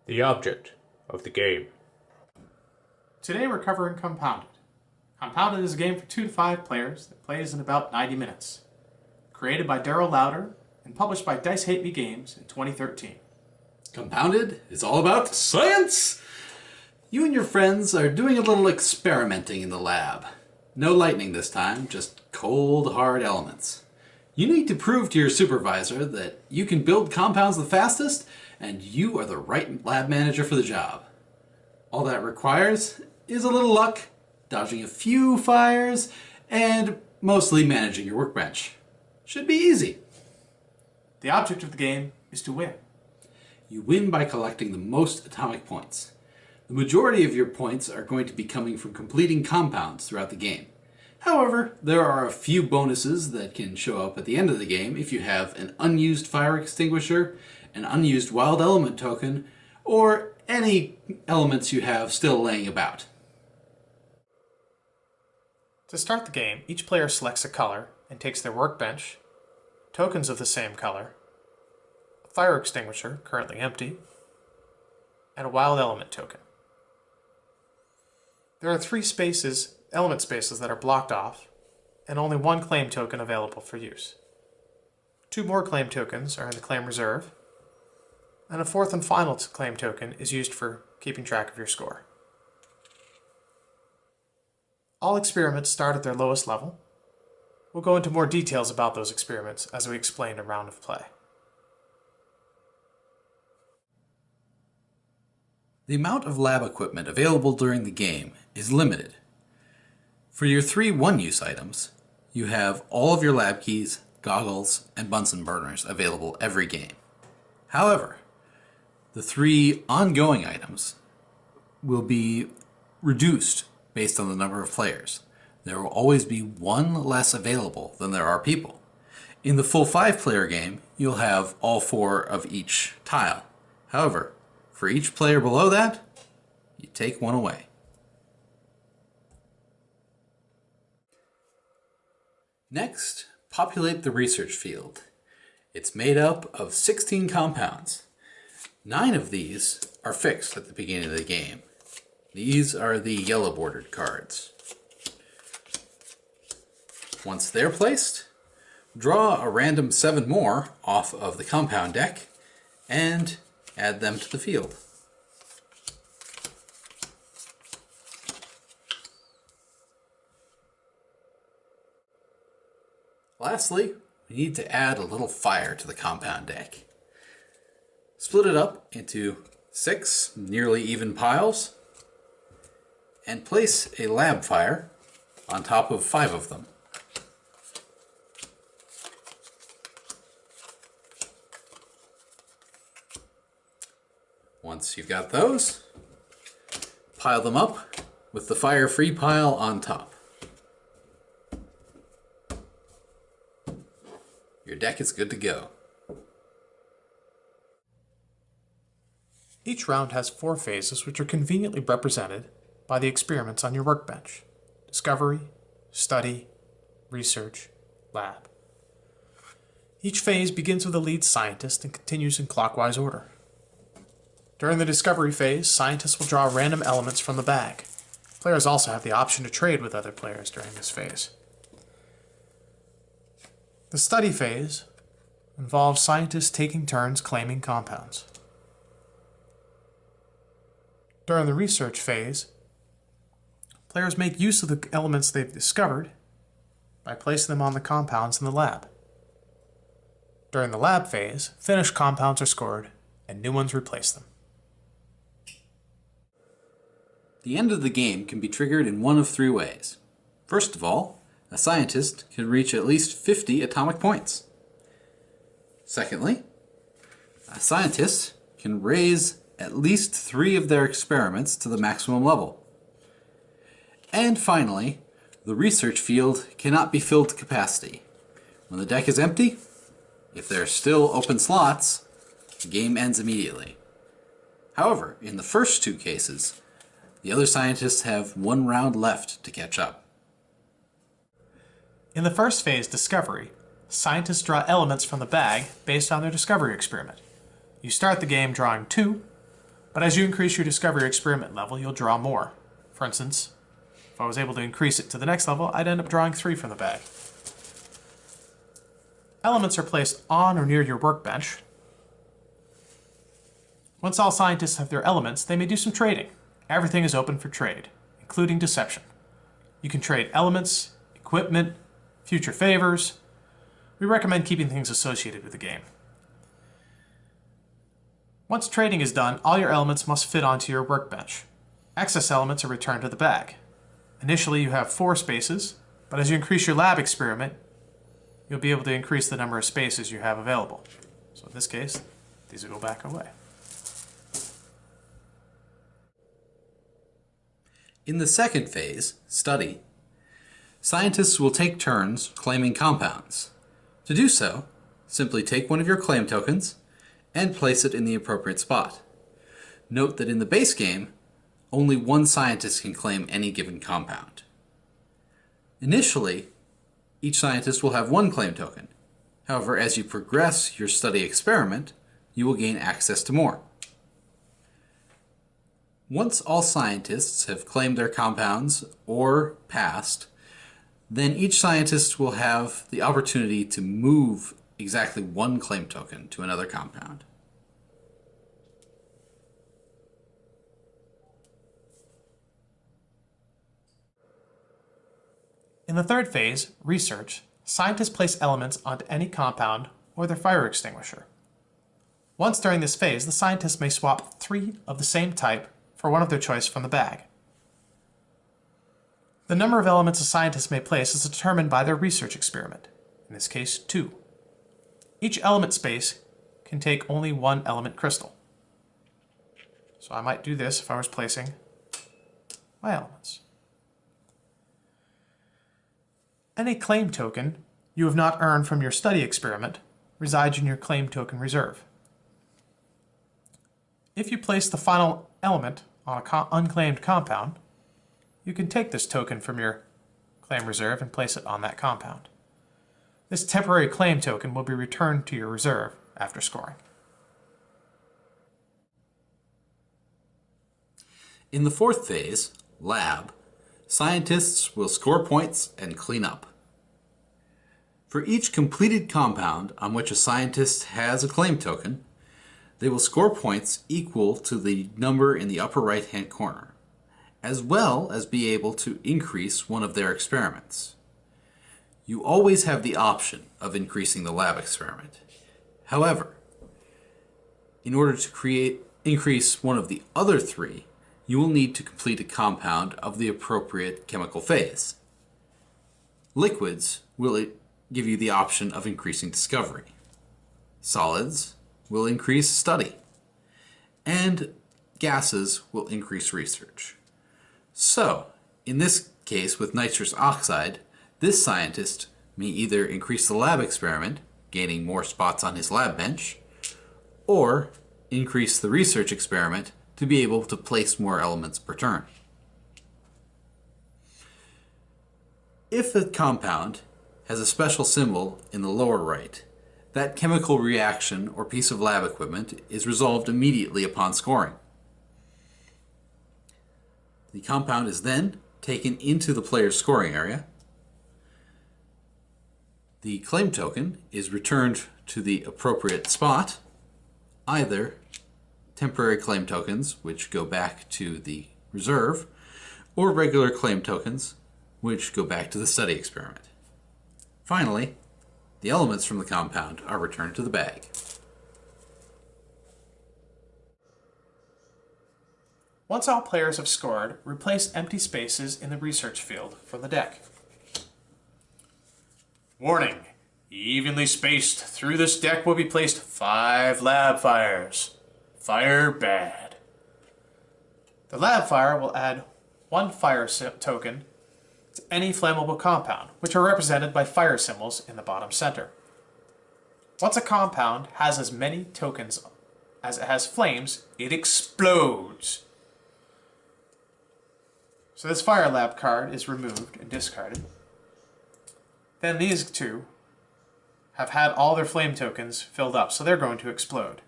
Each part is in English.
The object of the game. Today we're covering Compounded. Compounded is a game for 2 to 5 players that plays in about 90 minutes. Created by Daryl Lauder and published by Dice Hate Me Games in 2013. Compounded is all about science! You and your friends are doing a little experimenting in the lab. No lightning this time, just cold, hard elements. You need to prove to your supervisor that you can build compounds the fastest, and you are the right lab manager for the job. All that requires is a little luck, dodging a few fires, and mostly managing your workbench. Should be easy. The object of the game is to win. You win by collecting the most atomic points. The majority of your points are going to be coming from completing compounds throughout the game. However, there are a few bonuses that can show up at the end of the game if you have an unused fire extinguisher, an unused wild element token, or any elements you have still laying about. To start the game, each player selects a color and takes their workbench, tokens of the same color, a fire extinguisher, currently empty, and a wild element token. There are 3 element spaces that are blocked off, and only 1 claim token available for use. 2 more claim tokens are in the claim reserve, and a 4th and final claim token is used for keeping track of your score. All experiments start at their lowest level. We'll go into more details about those experiments as we explain a round of play. The amount of lab equipment available during the game is limited. For your 3 one-use items, you have all of your lab keys, goggles, and Bunsen burners available every game. However, the 3 ongoing items will be reduced based on the number of players. There will always be 1 less available than there are people. In the full 5-player game, you'll have all 4 of each tile. However, for each player below that, you take 1 away. Next, populate the research field. It's made up of 16 compounds. 9 of these are fixed at the beginning of the game. These are the yellow bordered cards. Once they're placed, draw a random 7 more off of the compound deck and add them to the field. Lastly, we need to add a little fire to the compound deck. Split it up into 6 nearly even piles and place a lab fire on top of 5 of them. Once you've got those, pile them up with the fire-free pile on top. Your deck is good to go. Each round has 4 phases which are conveniently represented by the experiments on your workbench: discovery, study, research, lab. Each phase begins with a lead scientist and continues in clockwise order. During the discovery phase, scientists will draw random elements from the bag. Players also have the option to trade with other players during this phase. The study phase involves scientists taking turns claiming compounds. During the research phase, players make use of the elements they've discovered by placing them on the compounds in the lab. During the lab phase, finished compounds are scored and new ones replace them. The end of the game can be triggered in one of 3 ways. First of all, a scientist can reach at least 50 atomic points. Secondly, a scientist can raise at least 3 of their experiments to the maximum level. And finally, the research field cannot be filled to capacity. When the deck is empty, if there are still open slots, the game ends immediately. However, in the first 2 cases, the other scientists have 1 round left to catch up. In the first phase, discovery, scientists draw elements from the bag based on their discovery experiment. You start the game drawing 2, But as you increase your discovery experiment level, you'll draw more. For instance, if I was able to increase it to the next level, I'd end up drawing 3 from the bag. Elements are placed on or near your workbench. Once all scientists have their elements, they may do some trading. Everything is open for trade, including deception. You can trade elements, equipment, future favors. We recommend keeping things associated with the game. Once trading is done, all your elements must fit onto your workbench. Excess elements are returned to the bag. Initially you have 4 spaces, but as you increase your lab experiment, you'll be able to increase the number of spaces you have available. So in this case, these will go back away. In the second phase, study, scientists will take turns claiming compounds. To do so, simply take one of your claim tokens and place it in the appropriate spot. Note that in the base game, only one scientist can claim any given compound. Initially, each scientist will have 1 claim token. However, as you progress your study experiment, you will gain access to more. Once all scientists have claimed their compounds or passed, then each scientist will have the opportunity to move exactly 1 claim token to another compound. In the third phase, research, scientists place elements onto any compound or their fire extinguisher. Once during this phase, the scientists may swap 3 of the same type for one of their choice from the bag. The number of elements a scientist may place is determined by their research experiment, in this case 2. Each element space can take only 1 element crystal. So I might do this if I was placing my elements. Any claim token you have not earned from your study experiment resides in your claim token reserve. If you place the final element on an unclaimed compound, you can take this token from your claim reserve and place it on that compound. This temporary claim token will be returned to your reserve after scoring. In the fourth phase, lab, scientists will score points and clean up. For each completed compound on which a scientist has a claim token, they will score points equal to the number in the upper right-hand corner, as well as be able to increase one of their experiments. You always have the option of increasing the lab experiment. However, in order to increase one of the other 3, you will need to complete a compound of the appropriate chemical phase. Liquids will give you the option of increasing discovery. Solids will increase study. And gases will increase research. So, in this case with nitrous oxide, this scientist may either increase the lab experiment, gaining more spots on his lab bench, or increase the research experiment to be able to place more elements per turn. If a compound has a special symbol in the lower right, that chemical reaction or piece of lab equipment is resolved immediately upon scoring. The compound is then taken into the player's scoring area. The claim token is returned to the appropriate spot, either temporary claim tokens, which go back to the reserve, or regular claim tokens, which go back to the study experiment. Finally, the elements from the compound are returned to the bag. Once all players have scored, replace empty spaces in the research field from the deck. Warning! Evenly spaced through this deck will be placed 5 lab fires. Fire bad. The lab fire will add 1 fire token to any flammable compound, which are represented by fire symbols in the bottom center. Once a compound has as many tokens as it has flames, it explodes. So this fire lab card is removed and discarded. Then these 2 have had all their flame tokens filled up, so they're going to explode.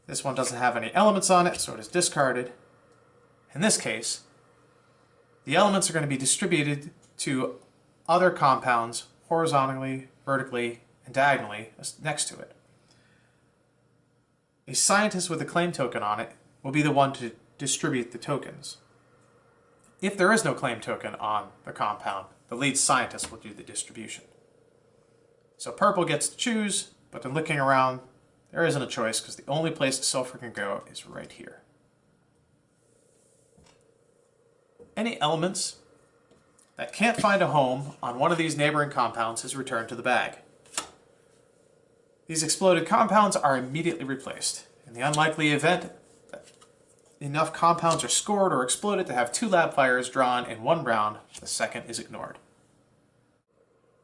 This one doesn't have any elements on it, so it is discarded. In this case, the elements are going to be distributed to other compounds horizontally, vertically, and diagonally next to it. A scientist with a claim token on it will be the one to distribute the tokens. If there is no claim token on the compound, the lead scientist will do the distribution. So purple gets to choose, but in looking around, there isn't a choice because the only place the sulfur can go is right here. Any elements that can't find a home on one of these neighboring compounds is returned to the bag. These exploded compounds are immediately replaced. In the unlikely event that enough compounds are scored or exploded to have 2 lab fires drawn in one round, the second is ignored.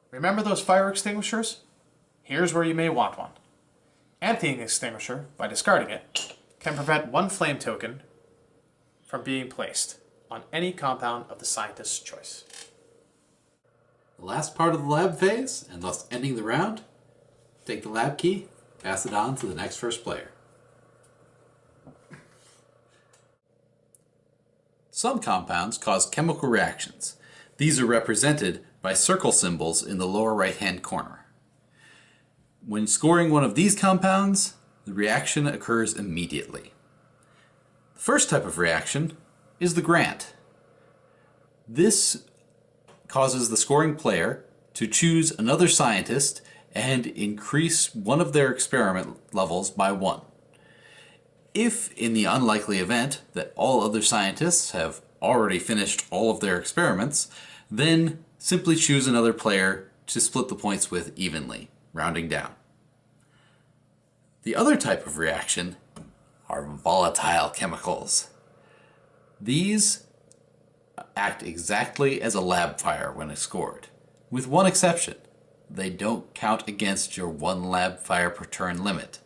Remember those fire extinguishers? Here's where you may want one. Emptying the extinguisher, by discarding it, can prevent 1 flame token from being placed on any compound of the scientist's choice. The last part of the lab phase, and thus ending the round, take the lab key, pass it on to the next first player. Some compounds cause chemical reactions. These are represented by circle symbols in the lower right-hand corner. When scoring one of these compounds, the reaction occurs immediately. The first type of reaction is the grant. This causes the scoring player to choose another scientist and increase one of their experiment levels by 1. If, in the unlikely event that all other scientists have already finished all of their experiments, then simply choose another player to split the points with evenly, rounding down. The other type of reaction are volatile chemicals. These act exactly as a lab fire when scored, with one exception. They don't count against your 1 lab fire per turn limit.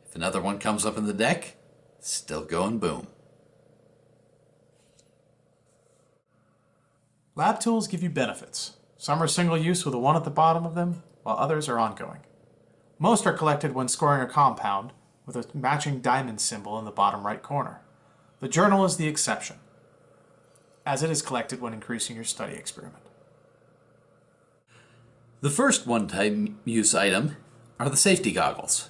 If another one comes up in the deck, still going boom. Lab tools give you benefits. Some are single use with a 1 at the bottom of them, while others are ongoing. Most are collected when scoring a compound with a matching diamond symbol in the bottom right corner. The journal is the exception, as it is collected when increasing your study experiment. The first one-time use item are the safety goggles.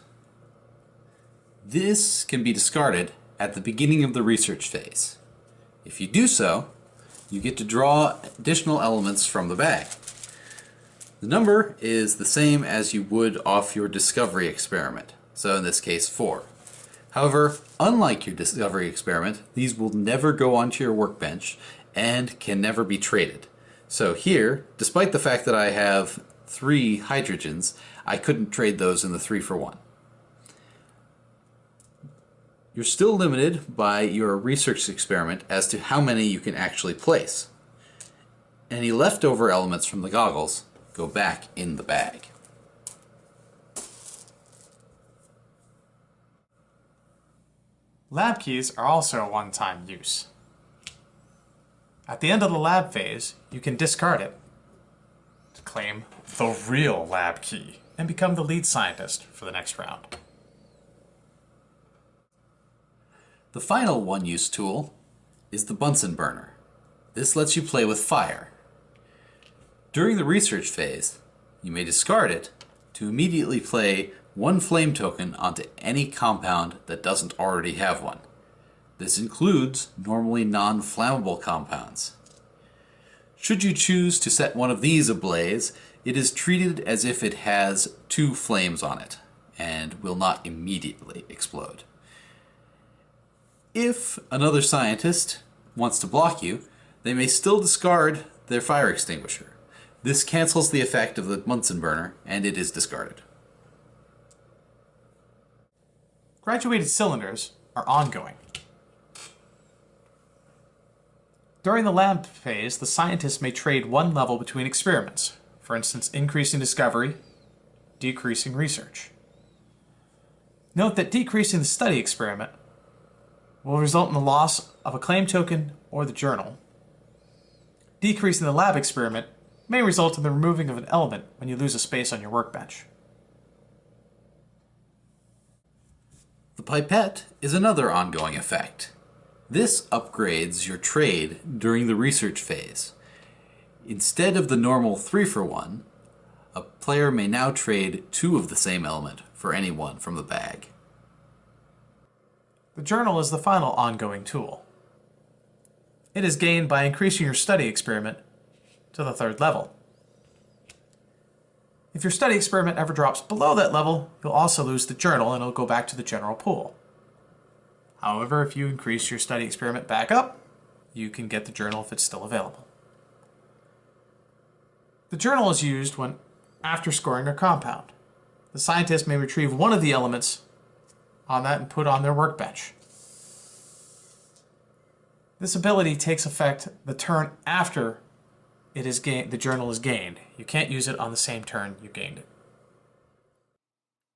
This can be discarded at the beginning of the research phase. If you do so, you get to draw additional elements from the bag. The number is the same as you would off your discovery experiment, so in this case 4. However, unlike your discovery experiment, these will never go onto your workbench and can never be traded. So here, despite the fact that I have 3 hydrogens, I couldn't trade those in the 3-for-1. You're still limited by your research experiment as to how many you can actually place. Any leftover elements from the goggles go back in the bag. Lab keys are also a one-time use. At the end of the lab phase, you can discard it to claim the real lab key and become the lead scientist for the next round. The final one-use tool is the Bunsen Burner. This lets you play with fire. During the research phase, you may discard it to immediately play 1 flame token onto any compound that doesn't already have one. This includes normally non-flammable compounds. Should you choose to set one of these ablaze, it is treated as if it has 2 flames on it and will not immediately explode. If another scientist wants to block you, they may still discard their fire extinguisher. This cancels the effect of the Bunsen burner, and it is discarded. Graduated cylinders are ongoing. During the lab phase, the scientist may trade 1 level between experiments, for instance, increasing discovery, decreasing research. Note that decreasing the study experiment will result in the loss of a claim token or the journal. Decreasing the lab experiment may result in the removing of an element when you lose a space on your workbench. The pipette is another ongoing effect. This upgrades your trade during the research phase. Instead of the normal 3-for-1, a player may now trade 2 of the same element for any one from the bag. The journal is the final ongoing tool. It is gained by increasing your study experiment to the 3rd level. If your study experiment ever drops below that level, you'll also lose the journal and it'll go back to the general pool. However, if you increase your study experiment back up, you can get the journal if it's still available. The journal is used when after scoring a compound. The scientist may retrieve one of the elements on that and put on their workbench. This ability takes effect the turn after it is the journal is gained. You can't use it on the same turn you gained it.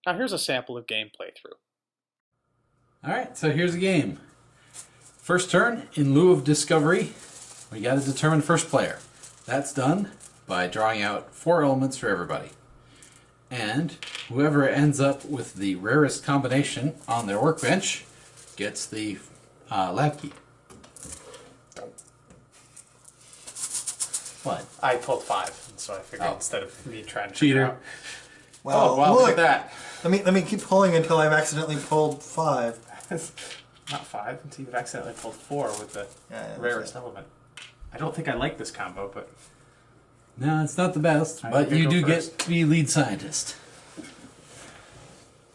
Now here's a sample of game playthrough. Alright, so here's the game. First turn, in lieu of discovery, we got to determine first player. That's done by drawing out 4 elements for everybody. And whoever ends up with the rarest combination on their workbench gets the lab key. What? I pulled 5, so I figured instead of me trying to Cheater. figure out. Well, Oh, wow, look at that. Let me keep pulling until I've accidentally pulled 5. Not 5, until you've accidentally pulled 4 with the Yeah, rarest element. I don't think I like this combo, but No, it's not the best, I but think you I go do first. get to be lead scientist.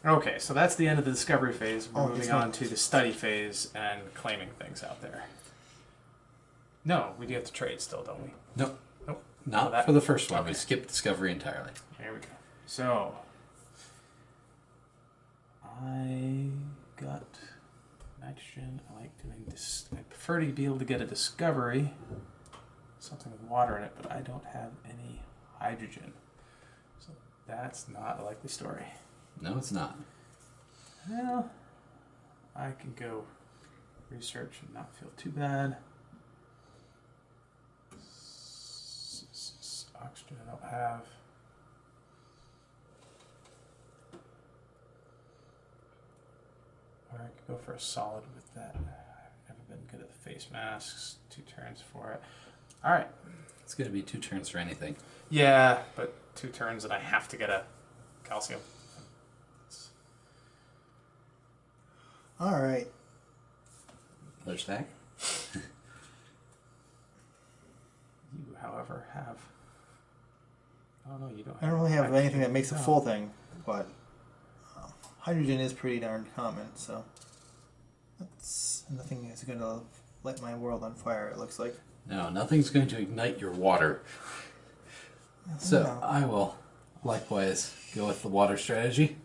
okay, so that's the end of the discovery phase. We're Oh, moving it's on not- to the study phase and claiming things out there. No, we do have to trade still, don't we? Nope. Nope. Not Oh, that- for the first one. We okay. skipped discovery entirely. There we go. So, I got nitrogen. I like doing this. I prefer to be able to get a discovery, something with water in it, but I don't have any hydrogen. So that's not a likely story. No, it's not. Well, I can go research and not feel too bad. Oxygen I don't have. Or I could go for a solid with that. I've never been good at the face masks. 2 turns for it. Alright. It's going to be 2 turns for anything. Yeah, but 2 turns and I have to get a calcium. Alright. Another stack? You, however, have... Oh no, you don't I don't really have anything that makes a No. full thing, but hydrogen is pretty darn common, so that's nothing is going to light my world on fire, it looks like. No, nothing's going to ignite your water. So No. I will likewise go with the water strategy.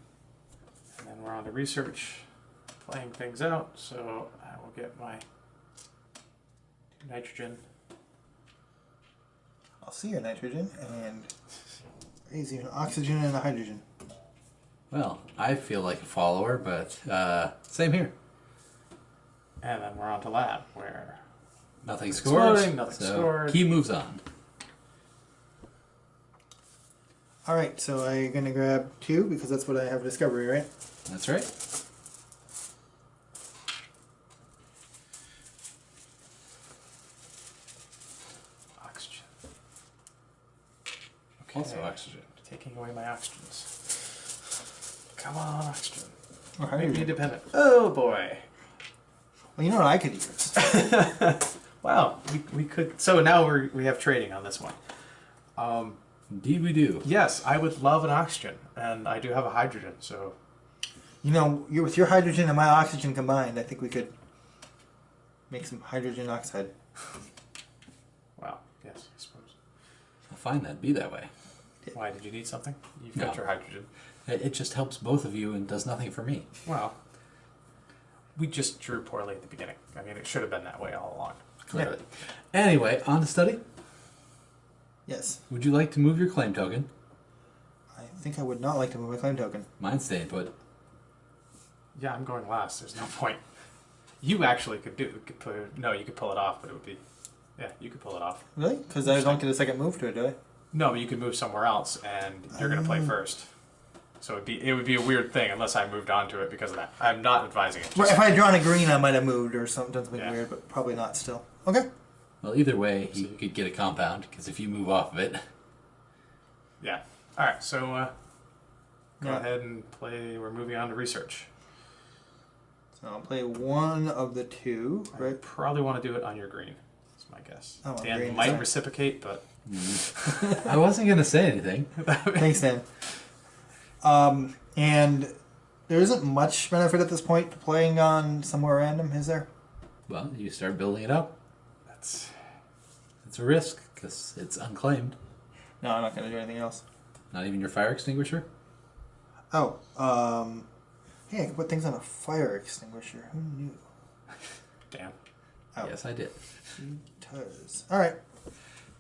And then we're on to research, playing things out, so I will get my 2 nitrogen. I'll see your nitrogen and raise you an oxygen and a hydrogen. Well, I feel like a follower, but same here. And then we're on to lab, where Nothing scores. Exploding, nothing so scored. Key moves on. Alright, so I'm going to grab 2 because that's what I have discovery, right? That's right. oxygen. Okay. Also oxygen. Taking away my oxygens. Come on, oxygen. Or Make me hydrogen. independent. Oh boy. Well, you know what I could use? Wow, we could. So now we have trading on this one. Indeed we do. Yes, I would love an oxygen, and I do have a hydrogen. So You know, with your hydrogen and my oxygen combined, I think we could make some hydrogen oxide. wow, yes, I suppose. Fine then, be that way. Why did you need something? You've got No. your hydrogen. It just helps both of you and does nothing for me. Well, we just drew poorly at the beginning. I mean, it should have been that way all along. Clearly. Anyway, on to study. Yes. Would you like to move your claim token? I think I would not like to move my claim token. Mine's staying put. Yeah, I'm going last. There's no point. You actually could no, you could pull it off, but it would be, yeah, you could pull it off. Really? Because I don't get a second move to it, do I? No, but you could move somewhere else, and you're going to play first. So it would be a weird thing unless I moved on to it because of that. I'm not advising it. Right, if I had drawn a green, I might have moved or something Yeah. weird, but probably not still. Okay. Well, either way, he could get a compound, because if you move off of it... Yeah. All right, so go Yeah. ahead and play. We're moving on to research. So I'll play one of the two, right? Probably want to do it on your green. That's my guess. Oh, on Dan green, might sorry. reciprocate, but I wasn't going to say anything. Thanks, Dan. And there isn't much benefit at this point to playing on somewhere random, is there? Well, you start building it up. that's It's a risk, because it's unclaimed. No, I'm not going to do anything else. Not even your fire extinguisher? Oh, hey, I can put things on a fire extinguisher. Who knew? Dan. Oh, Yes, I did. it does. All right.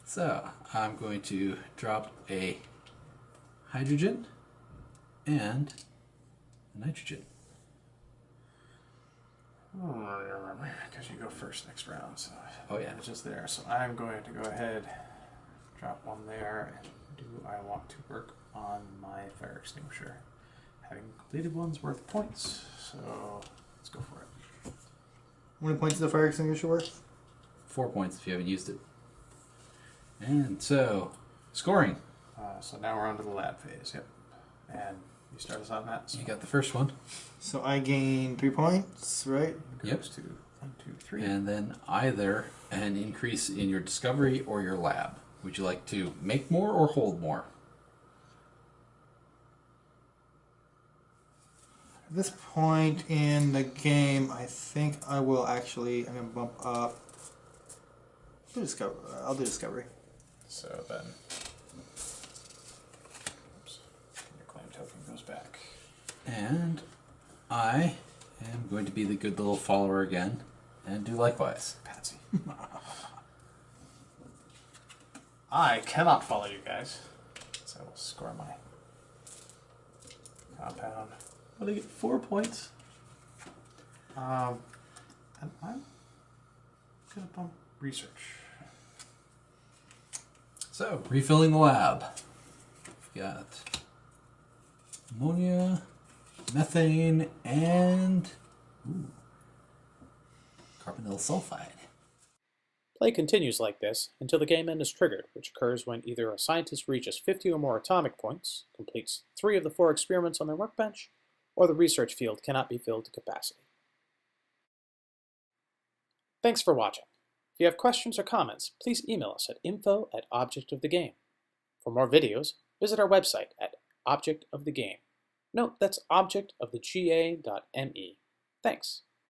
So, I'm going to drop a hydrogen and a nitrogen. Because you go first next round, so Oh, yeah. it's just there. So I'm going to go ahead, drop one there, and do I want to work on my fire extinguisher? Having completed one's worth of points, so let's go for it. How many points is the fire extinguisher worth? 4 points if you haven't used it. And so, scoring. So now we're on to the lab phase. Yep. And you start us on that. So You got the first one. So I gain 3 points, right? it Yep. goes to 1, 2, 3. And then either an increase in your discovery or your lab. Would you like to make more or hold more? At this point in the game, I think I will actually. I'm gonna bump up. I'll do discovery. So then, oops, your claim token goes back. And I am going to be the good little follower again and do likewise. Patsy. I cannot follow you guys, so I will score my compound. Well, they get 4 points. And I'm gonna bump research. So, refilling the lab. We've got ammonia, methane, and carbonyl sulfide. Play continues like this until the game end is triggered, which occurs when either a scientist reaches 50 or more atomic points, completes 3 of the 4 experiments on their workbench, or the research field cannot be filled to capacity. Thanks for watching. If you have questions or comments, please email us at info@objectofthegame. For more videos, visit our website at Object of the Game. Note that's objectofthega.me. Thanks.